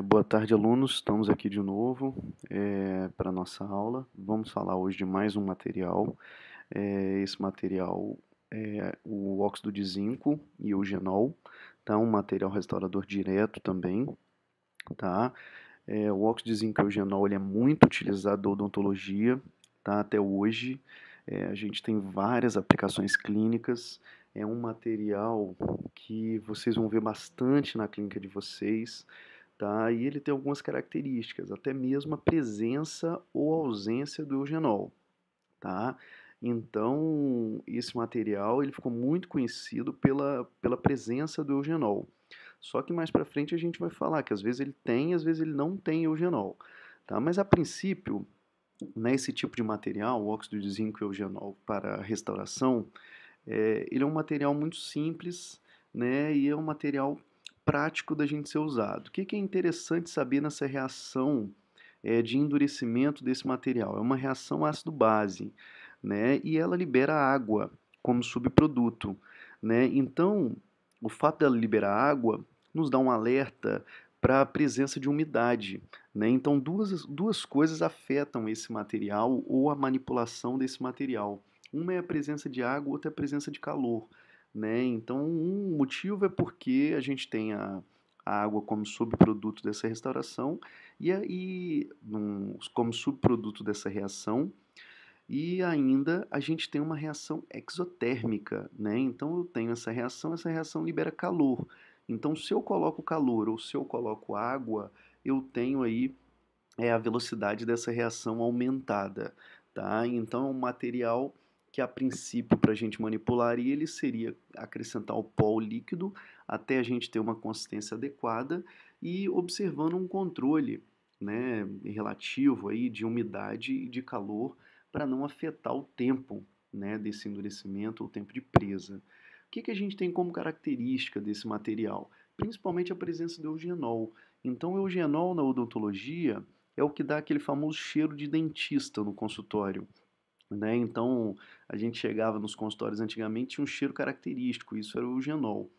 Boa tarde, alunos. Estamos aqui de novo para a nossa aula. Vamos falar hoje de mais um material. Esse material é o óxido de zinco e o eugenol, tá? Um material restaurador direto também, tá? O óxido de zinco e o eugenol ele é muito utilizado na odontologia, tá? Até hoje. A gente tem várias aplicações clínicas. É um material que vocês vão ver bastante na clínica de vocês, tá? E ele tem algumas características, até mesmo a presença ou ausência do eugenol, tá? Então, esse material ele ficou muito conhecido pela presença do eugenol. Só que mais para frente a gente vai falar que às vezes ele tem, às vezes ele não tem eugenol, tá? Mas a princípio, né, esse tipo de material, o óxido de zinco e eugenol para restauração, ele é um material muito simples, né, e é um material prático da gente ser usado. O que é interessante saber nessa reação de endurecimento desse material? É uma reação ácido-base, né, e ela libera água como subproduto, né? Então, o fato dela liberar água nos dá um alerta para a presença de umidade, né? Então, duas coisas afetam esse material ou a manipulação desse material. Uma é a presença de água, outra é a presença de calor, né? Então, um motivo é porque a gente tem a água como subproduto dessa restauração e aí, como subproduto dessa reação, e ainda a gente tem uma reação exotérmica, né? Então eu tenho essa reação libera calor. Então, se eu coloco calor ou se eu coloco água, eu tenho aí a velocidade dessa reação aumentada, tá? Então, é um material que a princípio para a gente manipular ele seria acrescentar o pó líquido até a gente ter uma consistência adequada e observando um controle, né, relativo aí de umidade e de calor para não afetar o tempo, né, desse endurecimento ou tempo de presa. O que a gente tem como característica desse material? Principalmente a presença do eugenol. Então, o eugenol na odontologia é o que dá aquele famoso cheiro de dentista no consultório, né? Então, a gente chegava nos consultórios antigamente tinha um cheiro característico, isso era o eugenol,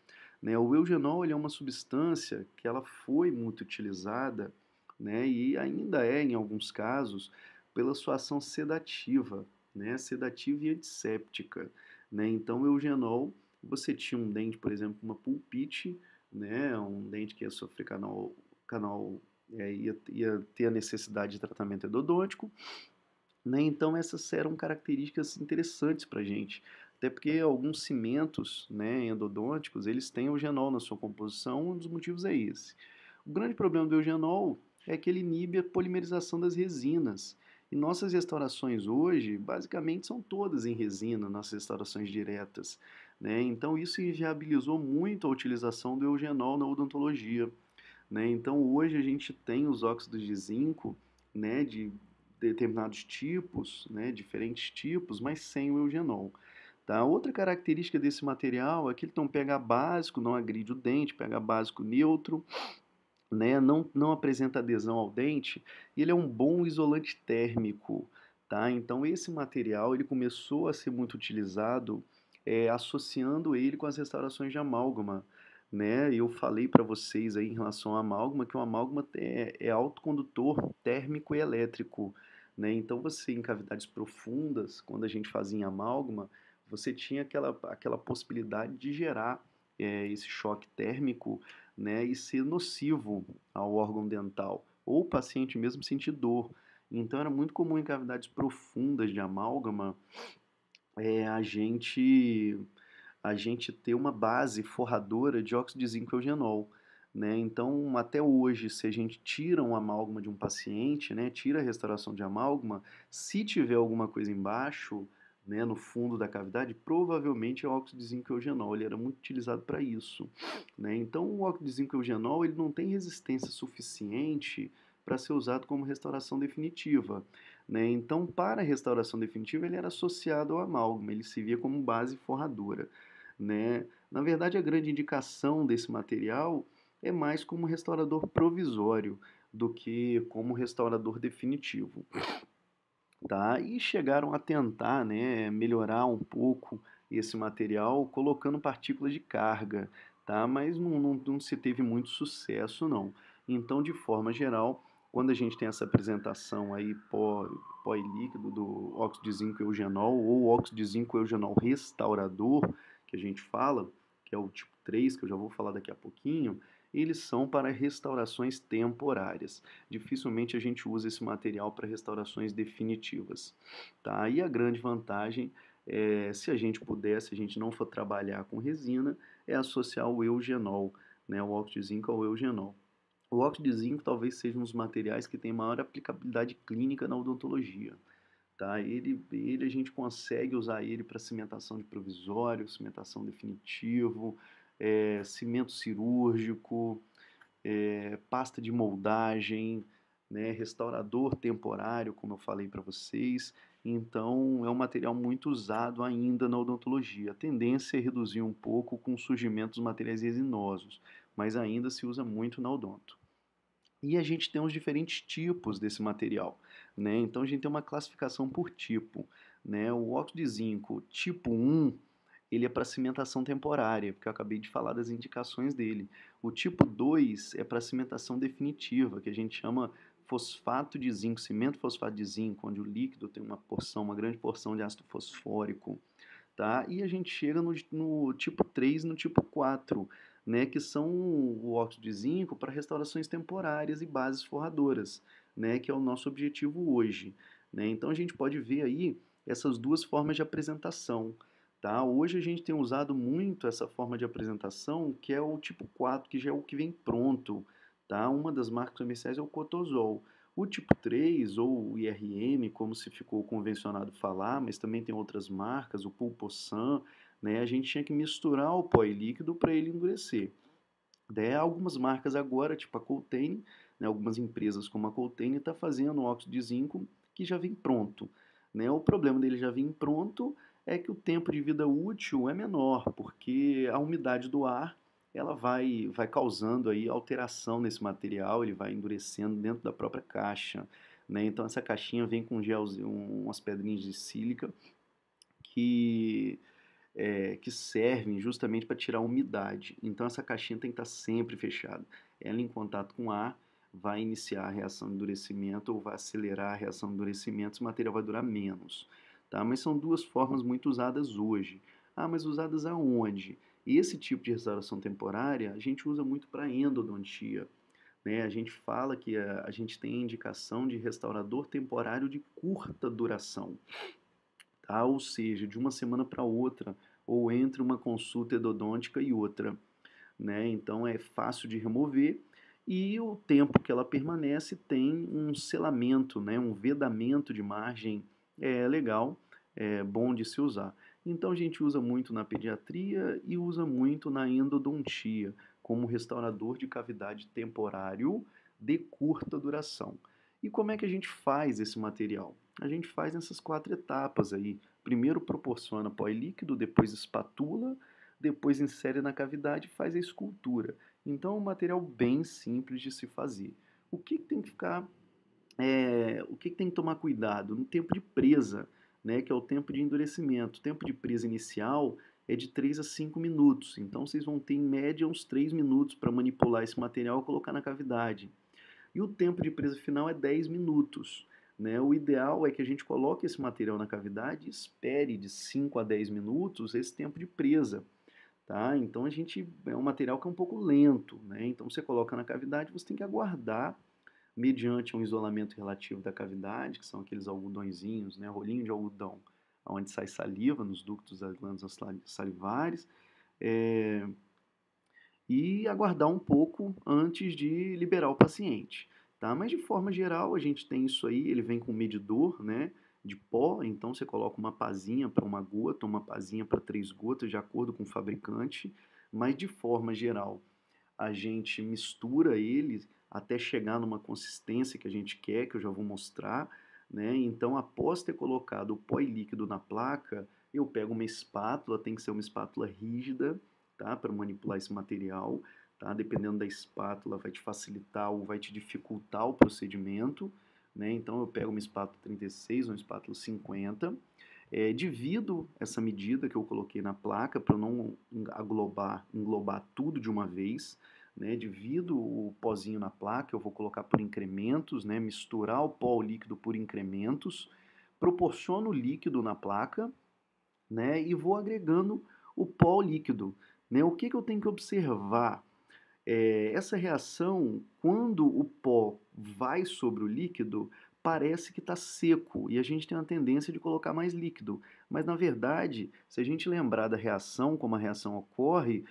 né? O eugenol ele é uma substância que ela foi muito utilizada, né? E ainda é em alguns casos pela sua ação sedativa, né? Sedativa e antisséptica, né? Então, o eugenol, você tinha um dente, por exemplo, uma pulpite, né? Um dente que ia sofrer canal ia ter a necessidade de tratamento endodôntico, né? Então essas eram características interessantes para a gente, até porque alguns cimentos, né, endodônticos, eles têm eugenol na sua composição, um dos motivos é esse. O grande problema do eugenol é que ele inibe a polimerização das resinas, e nossas restaurações hoje, basicamente, são todas em resina, nossas restaurações diretas, né? Então isso inviabilizou muito a utilização do eugenol na odontologia, né? Então hoje a gente tem os óxidos de zinco, né, de determinados tipos, né, diferentes tipos, mas sem o eugenol. Tá? Outra característica desse material é que ele tem um pH básico, não agride o dente, pH básico neutro, né, não apresenta adesão ao dente, e ele é um bom isolante térmico. Tá? Então esse material ele começou a ser muito utilizado associando ele com as restaurações de amálgama. Né? Eu falei para vocês aí em relação ao amálgama que o amálgama é autocondutor térmico e elétrico. Né? Então você em cavidades profundas, quando a gente fazia amálgama, você tinha aquela possibilidade de gerar esse choque térmico, né, e ser nocivo ao órgão dental, ou o paciente mesmo sentir dor. Então era muito comum em cavidades profundas de amálgama a gente ter uma base forradora de óxido de zinco e eugenol. Né? Então, até hoje, se a gente tira um amálgama de um paciente, né, tira a restauração de amálgama, se tiver alguma coisa embaixo, né, no fundo da cavidade, provavelmente é o óxido de zinco e eugenol. Ele era muito utilizado para isso. Né? Então, o óxido de zinco e eugenol ele não tem resistência suficiente para ser usado como restauração definitiva. Né? Então, para a restauração definitiva, ele era associado ao amálgama, ele servia como base forradora. Né? Na verdade, a grande indicação desse material é mais como restaurador provisório do que como restaurador definitivo. Tá? E chegaram a tentar, né, melhorar um pouco esse material colocando partículas de carga, tá? Mas não se teve muito sucesso, não. Então, de forma geral, quando a gente tem essa apresentação aí pó e líquido do óxido de zinco eugenol ou óxido de zinco eugenol restaurador, que a gente fala, que é o tipo 3, que eu já vou falar daqui a pouquinho, eles são para restaurações temporárias. Dificilmente a gente usa esse material para restaurações definitivas. Tá? E a grande vantagem é, se a gente puder, se a gente não for trabalhar com resina, é associar o eugenol, né, o óxido de zinco ao eugenol. O óxido de zinco talvez seja um dos materiais que tem maior aplicabilidade clínica na odontologia. Tá? Ele a gente consegue usar ele para cimentação de provisório, cimentação definitivo, cimento cirúrgico, pasta de moldagem, né, restaurador temporário, como eu falei para vocês. Então, é um material muito usado ainda na odontologia. A tendência é reduzir um pouco com o surgimento dos materiais resinosos, mas ainda se usa muito na odonto. E a gente tem os diferentes tipos desse material, né? Então a gente tem uma classificação por tipo, né? O óxido de zinco tipo 1, ele é para cimentação temporária, porque eu acabei de falar das indicações dele. O tipo 2 é para cimentação definitiva, que a gente chama fosfato de zinco, cimento fosfato de zinco, onde o líquido tem uma grande porção de ácido fosfórico, tá? E a gente chega no tipo 3 e no tipo 4, né, que são o óxido de zinco para restaurações temporárias e bases forradoras, né, que é o nosso objetivo hoje, né? Então a gente pode ver aí essas duas formas de apresentação, tá? Hoje a gente tem usado muito essa forma de apresentação, que é o tipo 4, que já é o que vem pronto, tá? Uma das marcas comerciais é o Cotosol. O tipo 3, ou o IRM, como se ficou convencionado falar, mas também tem outras marcas, o Pulposan, né? A gente tinha que misturar o pó e líquido para ele endurecer. Daí algumas marcas agora, tipo a Coltane, né? Algumas empresas como a Coltane está fazendo óxido de zinco que já vem pronto, né? O problema dele já vir pronto é que o tempo de vida útil é menor, porque a umidade do ar ela vai causando aí alteração nesse material, ele vai endurecendo dentro da própria caixa, né? Então essa caixinha vem com gel, umas pedrinhas de sílica que que servem justamente para tirar a umidade. Então essa caixinha tem que estar sempre fechada. Ela em contato com o ar vai iniciar a reação de endurecimento ou vai acelerar a reação de endurecimento, esse material vai durar menos. Tá? Mas são duas formas muito usadas hoje. Ah, mas usadas aonde? Esse tipo de restauração temporária a gente usa muito para endodontia. Né? A gente fala que a gente tem indicação de restaurador temporário de curta duração, tá? Ou seja, de uma semana para outra, ou entre uma consulta endodôntica e outra, né? Então é fácil de remover e o tempo que ela permanece tem um selamento, né? Um vedamento de margem legal, bom de se usar. Então a gente usa muito na pediatria e usa muito na endodontia como restaurador de cavidade temporário de curta duração. E como é que a gente faz esse material? A gente faz nessas 4 etapas aí. Primeiro proporciona pó e líquido, depois espatula, depois insere na cavidade e faz a escultura. Então é um material bem simples de se fazer. O que tem que ficar, o que tem que tomar cuidado? No tempo de presa, né, que é o tempo de endurecimento. O tempo de presa inicial é de 3 a 5 minutos. Então vocês vão ter em média uns 3 minutos para manipular esse material e colocar na cavidade. E o tempo de presa final é 10 minutos. Né? O ideal é que a gente coloque esse material na cavidade e espere de 5 a 10 minutos esse tempo de presa. Tá? Então a gente é um material que é um pouco lento. Né? Então você coloca na cavidade, você tem que aguardar mediante um isolamento relativo da cavidade, que são aqueles algodõezinhos, né? Rolinho de algodão, onde sai saliva nos ductos das glândulas salivares. É, e aguardar um pouco antes de liberar o paciente, tá? Mas de forma geral, a gente tem isso aí, ele vem com medidor, né, de pó, então você coloca uma pazinha para uma gota, uma pazinha para 3 gotas, de acordo com o fabricante, mas de forma geral, a gente mistura ele até chegar numa consistência que a gente quer, que eu já vou mostrar, né? Então, após ter colocado o pó e líquido na placa, eu pego uma espátula, tem que ser uma espátula rígida, tá? Para manipular esse material, tá? Dependendo da espátula, vai te facilitar ou vai te dificultar o procedimento, né? Então, eu pego uma espátula 36 ou uma espátula 50, divido essa medida que eu coloquei na placa para não englobar tudo de uma vez, né? Divido o pozinho na placa, eu vou colocar por incrementos, né? Misturar o pó líquido por incrementos, proporciono o líquido na placa, né? E vou agregando o pó líquido, né? O que eu tenho que observar? Essa reação, quando o pó vai sobre o líquido, parece que está seco e a gente tem uma tendência de colocar mais líquido. Mas, na verdade, se a gente lembrar da reação, como a reação ocorre,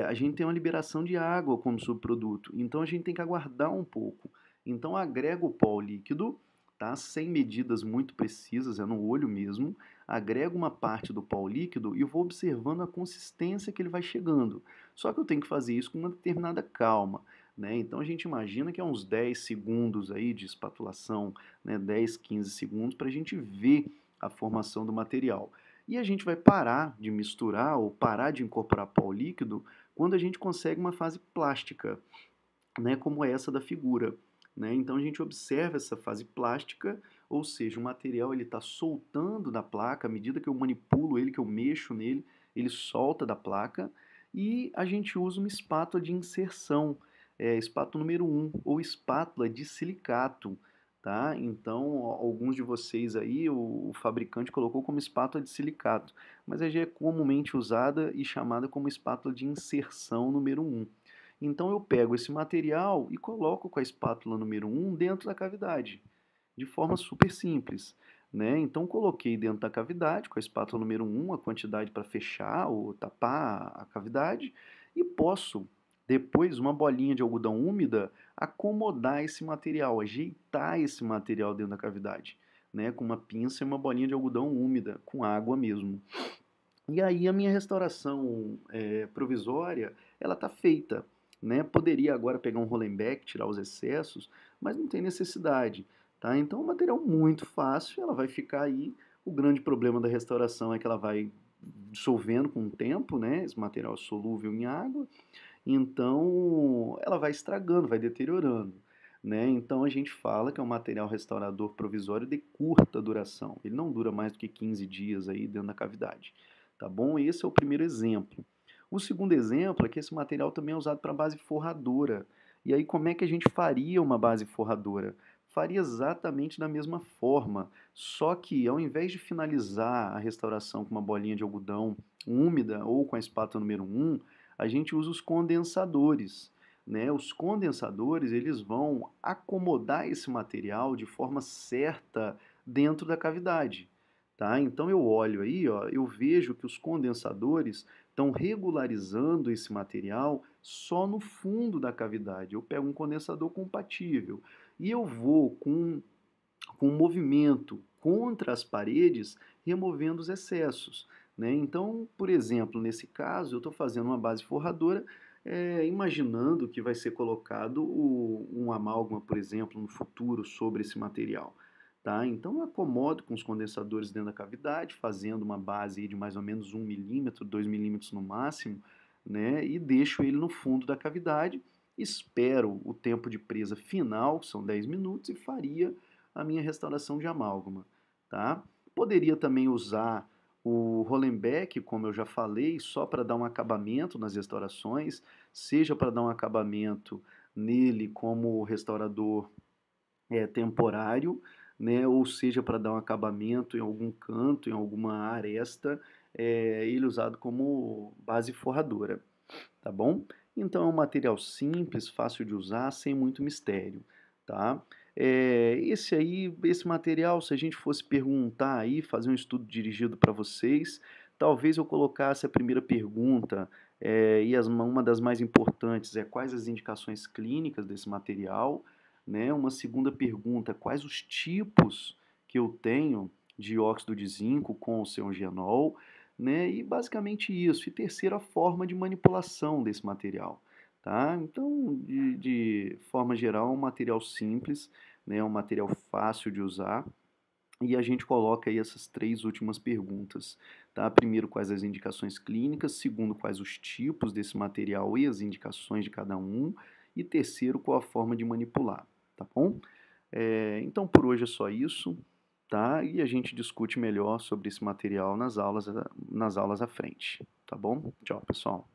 a gente tem uma liberação de água como subproduto. Então, a gente tem que aguardar um pouco. Então, agrego o pó líquido, tá? Sem medidas muito precisas, é no olho mesmo. Agrego uma parte do pó líquido e vou observando a consistência que ele vai chegando. Só que eu tenho que fazer isso com uma determinada calma, né? Então a gente imagina que é uns 10 segundos aí de espatulação, né? 10, 15 segundos para a gente ver a formação do material. E a gente vai parar de misturar ou parar de incorporar pó líquido quando a gente consegue uma fase plástica, né? Como essa da figura. Né? Então a gente observa essa fase plástica, ou seja, o material ele está soltando da placa, à medida que eu manipulo ele, que eu mexo nele, ele solta da placa, e a gente usa uma espátula de inserção, espátula número 1, ou espátula de silicato. Tá? Então, alguns de vocês aí, o fabricante colocou como espátula de silicato, mas ela já é comumente usada e chamada como espátula de inserção número 1. Então eu pego esse material e coloco com a espátula número 1 dentro da cavidade, de forma super simples. Né? Então coloquei dentro da cavidade, com a espátula número 1, a quantidade para fechar ou tapar a cavidade, e posso, depois, uma bolinha de algodão úmida, acomodar esse material, ajeitar esse material dentro da cavidade, né? Com uma pinça e uma bolinha de algodão úmida, com água mesmo. E aí a minha restauração provisória, ela está feita. Né? Poderia agora pegar um Rollenbeck, tirar os excessos, mas não tem necessidade. Tá? Então é um material muito fácil, ela vai ficar aí. O grande problema da restauração é que ela vai dissolvendo com o tempo, né? Esse material é solúvel em água, então ela vai estragando, vai deteriorando. Né? Então a gente fala que é um material restaurador provisório de curta duração. Ele não dura mais do que 15 dias aí dentro da cavidade. Tá bom? Esse é o primeiro exemplo. O segundo exemplo é que esse material também é usado para base forradora. E aí como é que a gente faria uma base forradora? Faria exatamente da mesma forma, só que ao invés de finalizar a restauração com uma bolinha de algodão úmida ou com a espátula número 1, a gente usa os condensadores. Né? Os condensadores eles vão acomodar esse material de forma certa dentro da cavidade. Tá? Então eu olho aí, ó, eu vejo que os condensadores estão regularizando esse material só no fundo da cavidade. Eu pego um condensador compatível e eu vou com um movimento contra as paredes, removendo os excessos. Né? Então, por exemplo, nesse caso, eu estou fazendo uma base forradora, imaginando que vai ser colocado um amálgama, por exemplo, no futuro sobre esse material. Tá? Então, eu acomodo com os condensadores dentro da cavidade, fazendo uma base de mais ou menos 1 milímetro, 2 milímetros no máximo, né? E deixo ele no fundo da cavidade, espero o tempo de presa final, que são 10 minutos, e faria a minha restauração de amálgama. Tá? Poderia também usar o Rollenbeck, como eu já falei, só para dar um acabamento nas restaurações, seja para dar um acabamento nele como restaurador temporário, né, ou seja para dar um acabamento em algum canto, em alguma aresta, ele usado como base forradora. Tá bom? Então é um material simples, fácil de usar, sem muito mistério, tá? Esse material, se a gente fosse perguntar aí, fazer um estudo dirigido para vocês, talvez eu colocasse a primeira pergunta, uma das mais importantes é quais as indicações clínicas desse material, né? Uma segunda pergunta, quais os tipos que eu tenho de óxido de zinco com o eugenol, né? E basicamente isso. E terceiro, a forma de manipulação desse material. Tá? Então, de forma geral, é um material simples, né? É um material fácil de usar. E a gente coloca aí essas três últimas perguntas. Tá? Primeiro, quais as indicações clínicas. Segundo, quais os tipos desse material e as indicações de cada um. E terceiro, qual a forma de manipular. Tá bom? Então, por hoje é só isso. Tá? E a gente discute melhor sobre esse material nas aulas à frente. Tá bom? Tchau, pessoal.